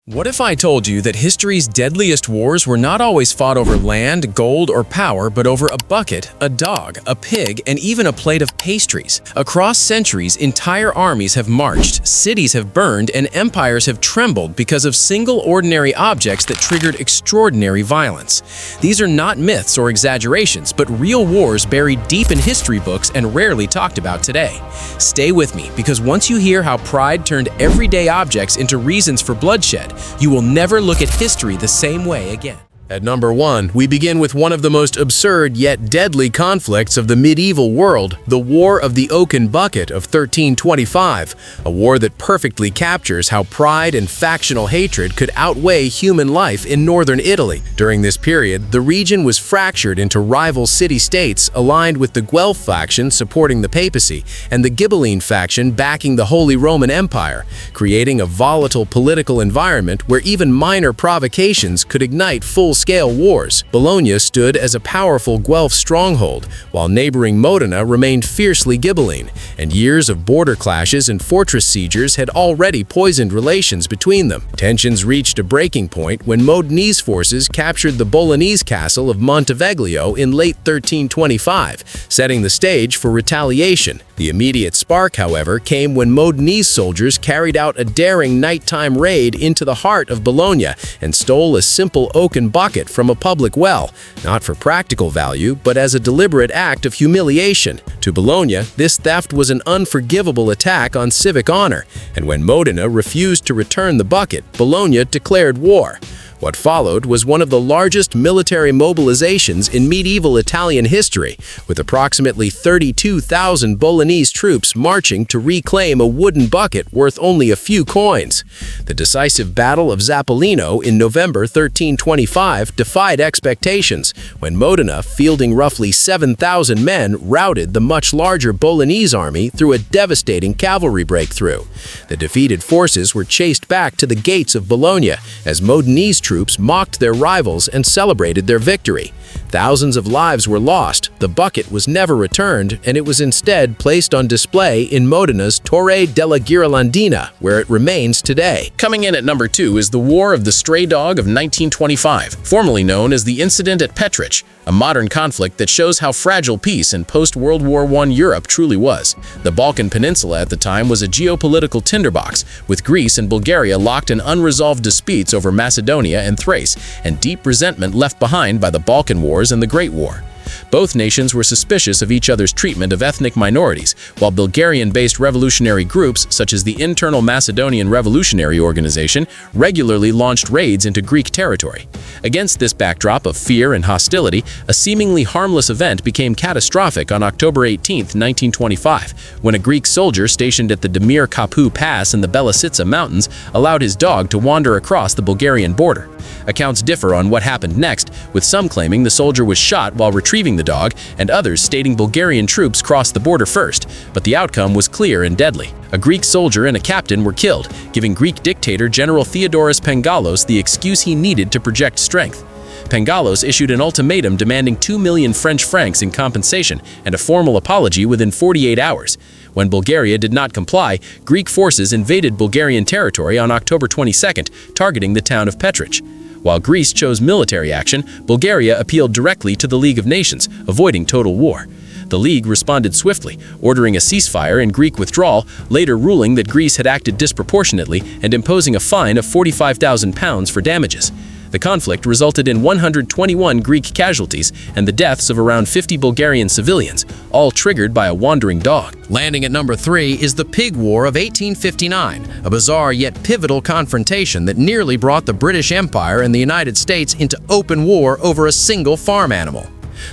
What if I told you that history's deadliest wars were not always fought over land, gold, or power, but over a bucket, a dog, a pig, and even a plate of pastries? Across centuries, entire armies have marched, cities have burned, and empires have trembled because of single ordinary objects that triggered extraordinary violence. These are not myths or exaggerations, but real wars buried deep in history books and rarely talked about today. Stay with me, because once you hear how pride turned everyday objects into reasons for bloodshed, you will never look at history the same way again. At number 1, we begin with one of the most absurd yet deadly conflicts of the medieval world, the War of the Oaken Bucket of 1325, a war that perfectly captures how pride and factional hatred could outweigh human life in northern Italy. During this period, the region was fractured into rival city-states aligned with the Guelph faction supporting the papacy and the Ghibelline faction backing the Holy Roman Empire, creating a volatile political environment where even minor provocations could ignite full-scale wars. Bologna stood as a powerful Guelph stronghold, while neighboring Modena remained fiercely Ghibelline, and years of border clashes and fortress sieges had already poisoned relations between them. Tensions reached a breaking point when Modenese forces captured the Bolognese castle of Monteveglio in late 1325, setting the stage for retaliation. The immediate spark, however, came when Modenese soldiers carried out a daring nighttime raid into the heart of Bologna and stole a simple oaken bucket from a public well, not for practical value, but as a deliberate act of humiliation. To Bologna, this theft was an unforgivable attack on civic honor, and when Modena refused to return the bucket, Bologna declared war. What followed was one of the largest military mobilizations in medieval Italian history, with approximately 32,000 Bolognese troops marching to reclaim a wooden bucket worth only a few coins. The decisive Battle of Zappolino in November 1325 defied expectations, when Modena, fielding roughly 7,000 men, routed the much larger Bolognese army through a devastating cavalry breakthrough. The defeated forces were chased back to the gates of Bologna as Modenese troops mocked their rivals and celebrated their victory. Thousands of lives were lost, the bucket was never returned, and it was instead placed on display in Modena's Torre della Ghirlandina, where it remains today. Coming in at number 2 is the War of the Stray Dog of 1925, formerly known as the Incident at Petrich, a modern conflict that shows how fragile peace in post-World War I Europe truly was. The Balkan Peninsula at the time was a geopolitical tinderbox, with Greece and Bulgaria locked in unresolved disputes over Macedonia and Thrace, and deep resentment left behind by the Balkan Wars and the Great War. Both nations were suspicious of each other's treatment of ethnic minorities, while Bulgarian-based revolutionary groups such as the Internal Macedonian Revolutionary Organization regularly launched raids into Greek territory. Against this backdrop of fear and hostility, a seemingly harmless event became catastrophic on October 18, 1925, when a Greek soldier stationed at the Demir Kapu Pass in the Belasica Mountains allowed his dog to wander across the Bulgarian border. Accounts differ on what happened next, with some claiming the soldier was shot while retrieving the dog, and others stating Bulgarian troops crossed the border first, but the outcome was clear and deadly. A Greek soldier and a captain were killed, giving Greek dictator General Theodoros Pengalos the excuse he needed to project strength. Pengalos issued an ultimatum demanding 2 million French francs in compensation and a formal apology within 48 hours. When Bulgaria did not comply, Greek forces invaded Bulgarian territory on October 22, targeting the town of Petrich. While Greece chose military action, Bulgaria appealed directly to the League of Nations, avoiding total war. The League responded swiftly, ordering a ceasefire and Greek withdrawal, later ruling that Greece had acted disproportionately and imposing a fine of £45,000 for damages. The conflict resulted in 121 Greek casualties and the deaths of around 50 Bulgarian civilians, all triggered by a wandering dog. Landing at number 3 is the Pig War of 1859, a bizarre yet pivotal confrontation that nearly brought the British Empire and the United States into open war over a single farm animal.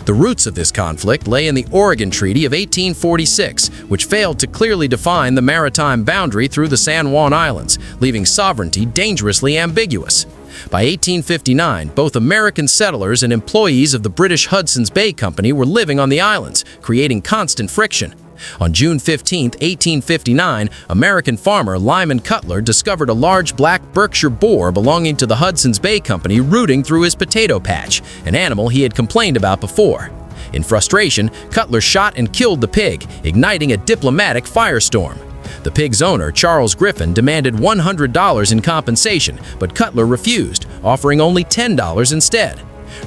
The roots of this conflict lay in the Oregon Treaty of 1846, which failed to clearly define the maritime boundary through the San Juan Islands, leaving sovereignty dangerously ambiguous. By 1859, both American settlers and employees of the British Hudson's Bay Company were living on the islands, creating constant friction. On June 15, 1859, American farmer Lyman Cutler discovered a large black Berkshire boar belonging to the Hudson's Bay Company rooting through his potato patch, an animal he had complained about before. In frustration, Cutler shot and killed the pig, igniting a diplomatic firestorm. The pig's owner, Charles Griffin, demanded $100 in compensation, but Cutler refused, offering only $10 instead.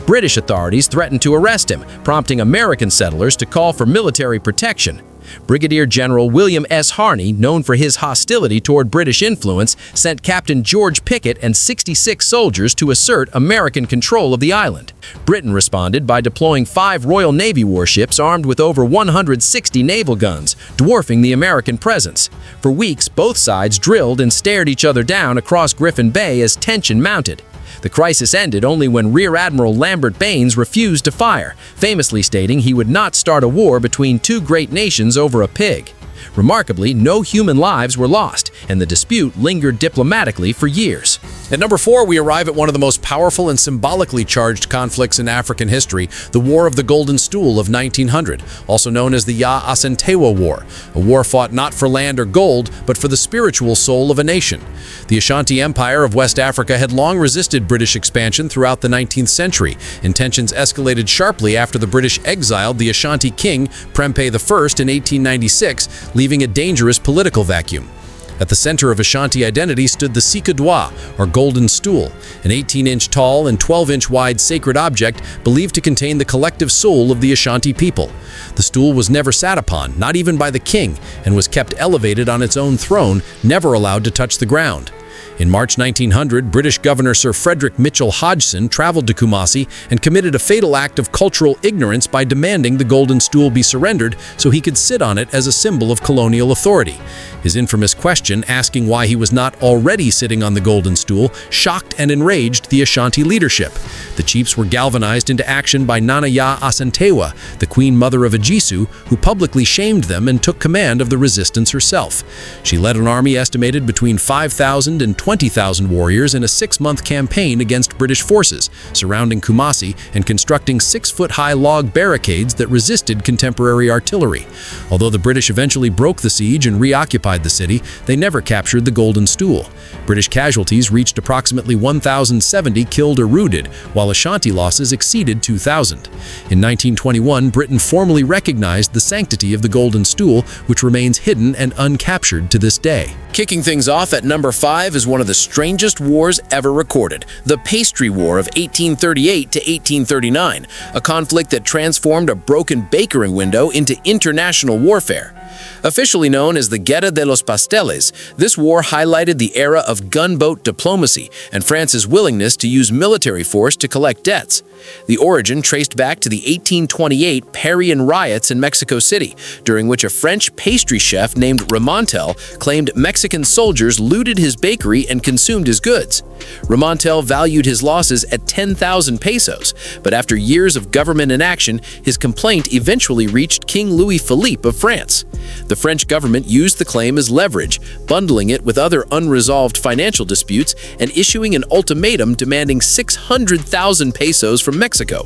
British authorities threatened to arrest him, prompting American settlers to call for military protection. Brigadier General William S. Harney, known for his hostility toward British influence, sent Captain George Pickett and 66 soldiers to assert American control of the island. Britain responded by deploying 5 Royal Navy warships armed with over 160 naval guns, dwarfing the American presence. For weeks, both sides drilled and stared each other down across Griffin Bay as tension mounted. The crisis ended only when Rear Admiral Lambert Baines refused to fire, famously stating he would not start a war between two great nations over a pig. Remarkably, no human lives were lost, and the dispute lingered diplomatically for years. At number 4, we arrive at one of the most powerful and symbolically charged conflicts in African history, the War of the Golden Stool of 1900, also known as the Ya Asantewaa War, a war fought not for land or gold, but for the spiritual soul of a nation. The Ashanti Empire of West Africa had long resisted British expansion throughout the 19th century, and tensions escalated sharply after the British exiled the Ashanti king, Prempeh I, in 1896, leaving a dangerous political vacuum. At the center of Ashanti identity stood the Sikadwa, or Golden Stool, an 18-inch tall and 12-inch wide sacred object believed to contain the collective soul of the Ashanti people. The stool was never sat upon, not even by the king, and was kept elevated on its own throne, never allowed to touch the ground. In March 1900, British Governor Sir Frederick Mitchell Hodgson traveled to Kumasi and committed a fatal act of cultural ignorance by demanding the Golden Stool be surrendered so he could sit on it as a symbol of colonial authority. His infamous question, asking why he was not already sitting on the Golden Stool, shocked and enraged the Ashanti leadership. The chiefs were galvanized into action by Nana Ya Asantewaa, the Queen Mother of Ejisu, who publicly shamed them and took command of the resistance herself. She led an army estimated between 5,000 and 20,000 warriors in a 6-month campaign against British forces, surrounding Kumasi and constructing 6-foot-high log barricades that resisted contemporary artillery. Although the British eventually broke the siege and reoccupied the city, they never captured the Golden Stool. British casualties reached approximately 1,070 killed or wounded, while Ashanti losses exceeded 2,000. In 1921, Britain formally recognized the sanctity of the Golden Stool, which remains hidden and uncaptured to this day. Kicking things off at number 5 is one of the strangest wars ever recorded, the Pastry War of 1838 to 1839, a conflict that transformed a broken bakery window into international warfare. Officially known as the Guerra de los Pasteles, this war highlighted the era of gunboat diplomacy and France's willingness to use military force to collect debts. The origin traced back to the 1828 Parian riots in Mexico City, during which a French pastry chef named Remontel claimed Mexican soldiers looted his bakery and consumed his goods. Remontel valued his losses at 10,000 pesos, but after years of government inaction, his complaint eventually reached King Louis Philippe of France. The French government used the claim as leverage, bundling it with other unresolved financial disputes and issuing an ultimatum demanding 600,000 pesos from Mexico.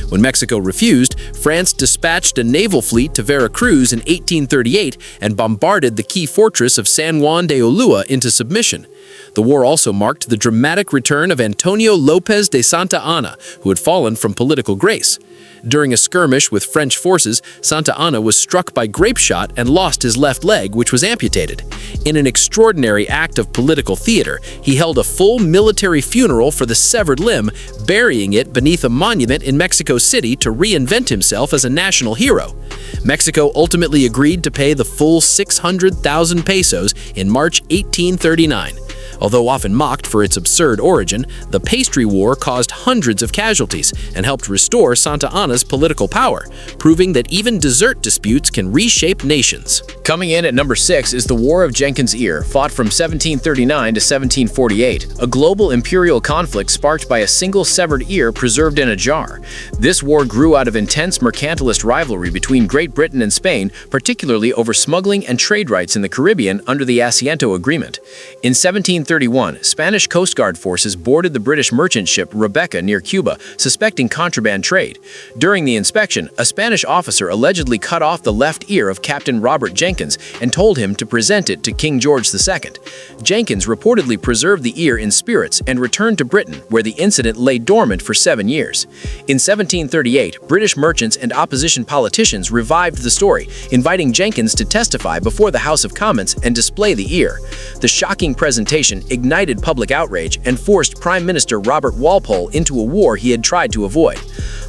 When Mexico refused, France dispatched a naval fleet to Veracruz in 1838 and bombarded the key fortress of San Juan de Ulua into submission. The war also marked the dramatic return of Antonio López de Santa Anna, who had fallen from political grace. During a skirmish with French forces, Santa Anna was struck by grape shot and lost his left leg, which was amputated. In an extraordinary act of political theater, he held a full military funeral for the severed limb, burying it beneath a monument in Mexico City to reinvent himself as a national hero. Mexico ultimately agreed to pay the full 600,000 pesos in March 1839. Although often mocked for its absurd origin, the Pastry War caused hundreds of casualties and helped restore Santa Anna's political power, proving that even dessert disputes can reshape nations. Coming in at number 6 is the War of Jenkins' Ear, fought from 1739 to 1748, a global imperial conflict sparked by a single severed ear preserved in a jar. This war grew out of intense mercantilist rivalry between Great Britain and Spain, particularly over smuggling and trade rights in the Caribbean under the Asiento Agreement. In 1739, 1731, Spanish Coast Guard forces boarded the British merchant ship Rebecca near Cuba, suspecting contraband trade. During the inspection, a Spanish officer allegedly cut off the left ear of Captain Robert Jenkins and told him to present it to King George II. Jenkins reportedly preserved the ear in spirits and returned to Britain, where the incident lay dormant for 7 years. In 1738, British merchants and opposition politicians revived the story, inviting Jenkins to testify before the House of Commons and display the ear. The shocking presentation ignited public outrage and forced Prime Minister Robert Walpole into a war he had tried to avoid.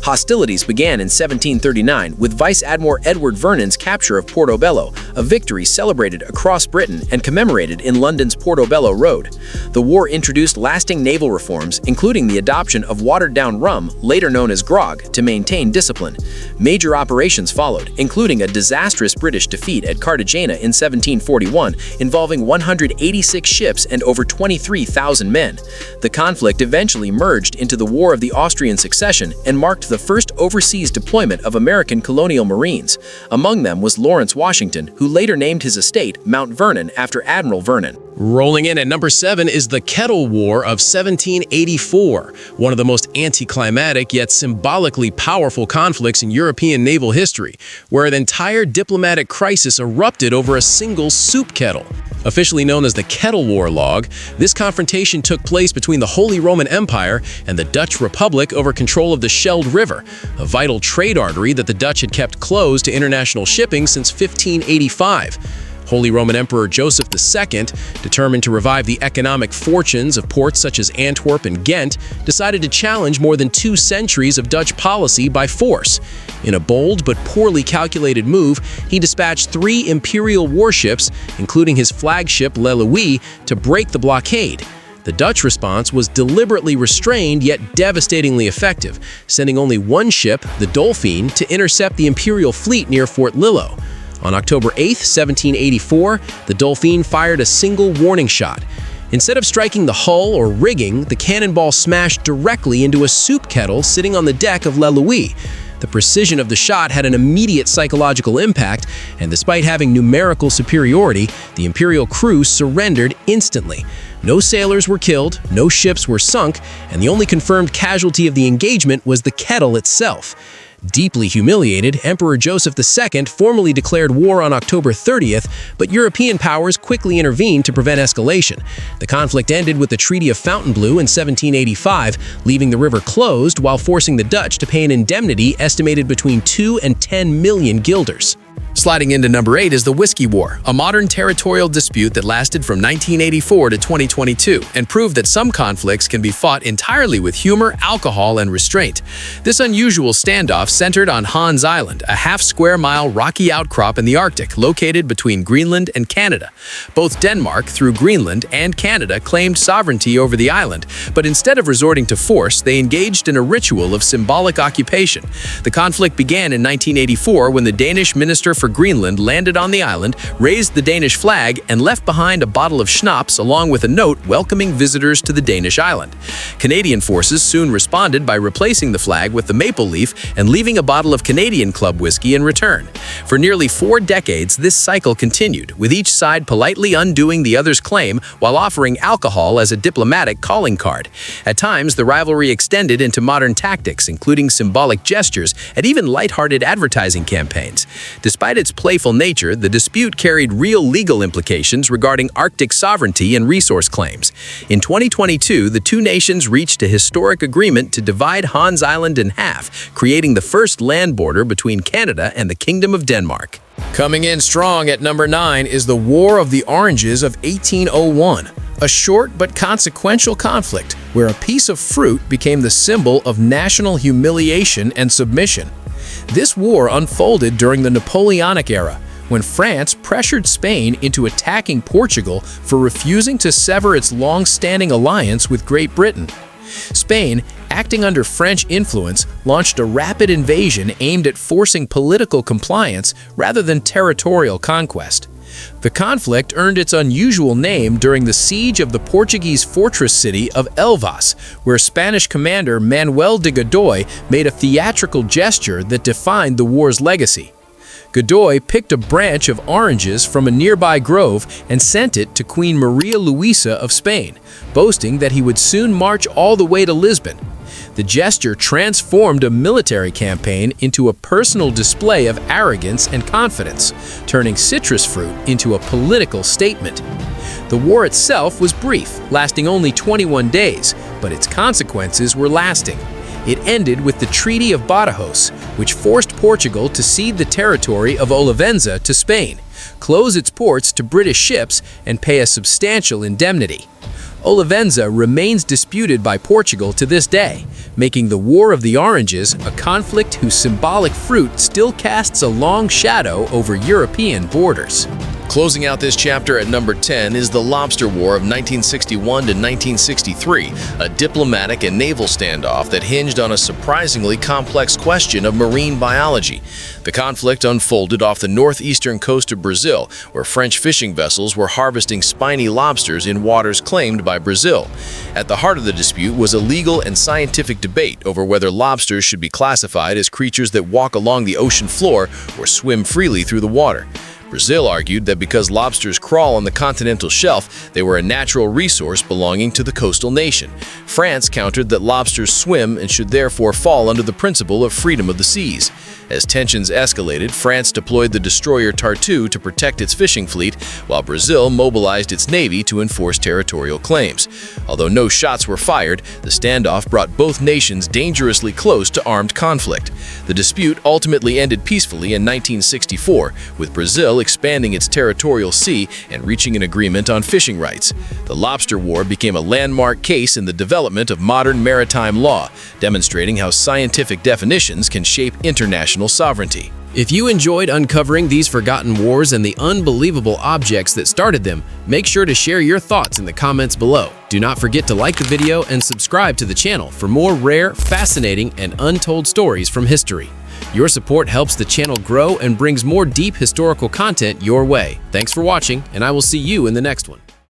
Hostilities began in 1739 with Vice Admiral Edward Vernon's capture of Portobello, a victory celebrated across Britain and commemorated in London's Portobello Road. The war introduced lasting naval reforms, including the adoption of watered-down rum, later known as grog, to maintain discipline. Major operations followed, including a disastrous British defeat at Cartagena in 1741, involving 186 ships and over 23,000 men. The conflict eventually merged into the War of the Austrian Succession and marked the first overseas deployment of American colonial marines. Among them was Lawrence Washington, who later named his estate Mount Vernon after Admiral Vernon. Rolling in at number 7 is the Kettle War of 1784, one of the most anticlimactic yet symbolically powerful conflicts in European naval history, where an entire diplomatic crisis erupted over a single soup kettle. Officially known as the Kettle War log, this confrontation took place between the Holy Roman Empire and the Dutch Republic over control of the Scheldt River, a vital trade artery that the Dutch had kept closed to international shipping since 1585. Holy Roman Emperor Joseph II, determined to revive the economic fortunes of ports such as Antwerp and Ghent, decided to challenge more than 2 centuries of Dutch policy by force. In a bold but poorly calculated move, he dispatched 3 imperial warships, including his flagship Le Louis, to break the blockade. The Dutch response was deliberately restrained yet devastatingly effective, sending only 1 ship, the Dolphin, to intercept the imperial fleet near Fort Lillo. On October 8, 1784, the Dolphin fired a single warning shot. Instead of striking the hull or rigging, the cannonball smashed directly into a soup kettle sitting on the deck of Le Louis. The precision of the shot had an immediate psychological impact, and despite having numerical superiority, the Imperial crew surrendered instantly. No sailors were killed, no ships were sunk, and the only confirmed casualty of the engagement was the kettle itself. Deeply humiliated, Emperor Joseph II formally declared war on October 30th, but European powers quickly intervened to prevent escalation. The conflict ended with the Treaty of Fontainebleau in 1785, leaving the river closed while forcing the Dutch to pay an indemnity estimated between 2 and 10 million guilders. Sliding into number 8 is the Whisky War, a modern territorial dispute that lasted from 1984 to 2022 and proved that some conflicts can be fought entirely with humor, alcohol, and restraint. This unusual standoff centered on Hans Island, a half-square-mile rocky outcrop in the Arctic located between Greenland and Canada. Both Denmark, through Greenland, and Canada claimed sovereignty over the island, but instead of resorting to force, they engaged in a ritual of symbolic occupation. The conflict began in 1984 when the Danish Minister for Greenland landed on the island, raised the Danish flag, and left behind a bottle of schnapps along with a note welcoming visitors to the Danish island. Canadian forces soon responded by replacing the flag with the maple leaf and leaving a bottle of Canadian Club whiskey in return. For nearly 4 decades, this cycle continued, with each side politely undoing the other's claim while offering alcohol as a diplomatic calling card. At times, the rivalry extended into modern tactics, including symbolic gestures and even lighthearted advertising campaigns. Despite its playful nature, the dispute carried real legal implications regarding Arctic sovereignty and resource claims. In 2022, the 2 nations reached a historic agreement to divide Hans Island in half, creating the first land border between Canada and the Kingdom of Denmark. Coming in strong at number 9 is the War of the Oranges of 1801, a short but consequential conflict where a piece of fruit became the symbol of national humiliation and submission. This war unfolded during the Napoleonic era, when France pressured Spain into attacking Portugal for refusing to sever its long-standing alliance with Great Britain. Spain, acting under French influence, launched a rapid invasion aimed at forcing political compliance rather than territorial conquest. The conflict earned its unusual name during the siege of the Portuguese fortress city of Elvas, where Spanish commander Manuel de Godoy made a theatrical gesture that defined the war's legacy. Godoy picked a branch of oranges from a nearby grove and sent it to Queen Maria Luisa of Spain, boasting that he would soon march all the way to Lisbon. The gesture transformed a military campaign into a personal display of arrogance and confidence, turning citrus fruit into a political statement. The war itself was brief, lasting only 21 days, but its consequences were lasting. It ended with the Treaty of Badajoz, which forced Portugal to cede the territory of Olivenza to Spain, close its ports to British ships, and pay a substantial indemnity. Olivenza remains disputed by Portugal to this day, making the War of the Oranges a conflict whose symbolic fruit still casts a long shadow over European borders. Closing out this chapter at number 10 is the Lobster War of 1961 to 1963, a diplomatic and naval standoff that hinged on a surprisingly complex question of marine biology. The conflict unfolded off the northeastern coast of Brazil, where French fishing vessels were harvesting spiny lobsters in waters claimed by Brazil. At the heart of the dispute was a legal and scientific debate over whether lobsters should be classified as creatures that walk along the ocean floor or swim freely through the water. Brazil argued that because lobsters crawl on the continental shelf, they were a natural resource belonging to the coastal nation. France countered that lobsters swim and should therefore fall under the principle of freedom of the seas. As tensions escalated, France deployed the destroyer Tartu to protect its fishing fleet, while Brazil mobilized its navy to enforce territorial claims. Although no shots were fired, the standoff brought both nations dangerously close to armed conflict. The dispute ultimately ended peacefully in 1964, with Brazil expanding its territorial sea and reaching an agreement on fishing rights. The Lobster War became a landmark case in the development of modern maritime law, demonstrating how scientific definitions can shape international sovereignty. If you enjoyed uncovering these forgotten wars and the unbelievable objects that started them, make sure to share your thoughts in the comments below. Do not forget to like the video and subscribe to the channel for more rare, fascinating, and untold stories from history. Your support helps the channel grow and brings more deep historical content your way. Thanks for watching, and I will see you in the next one.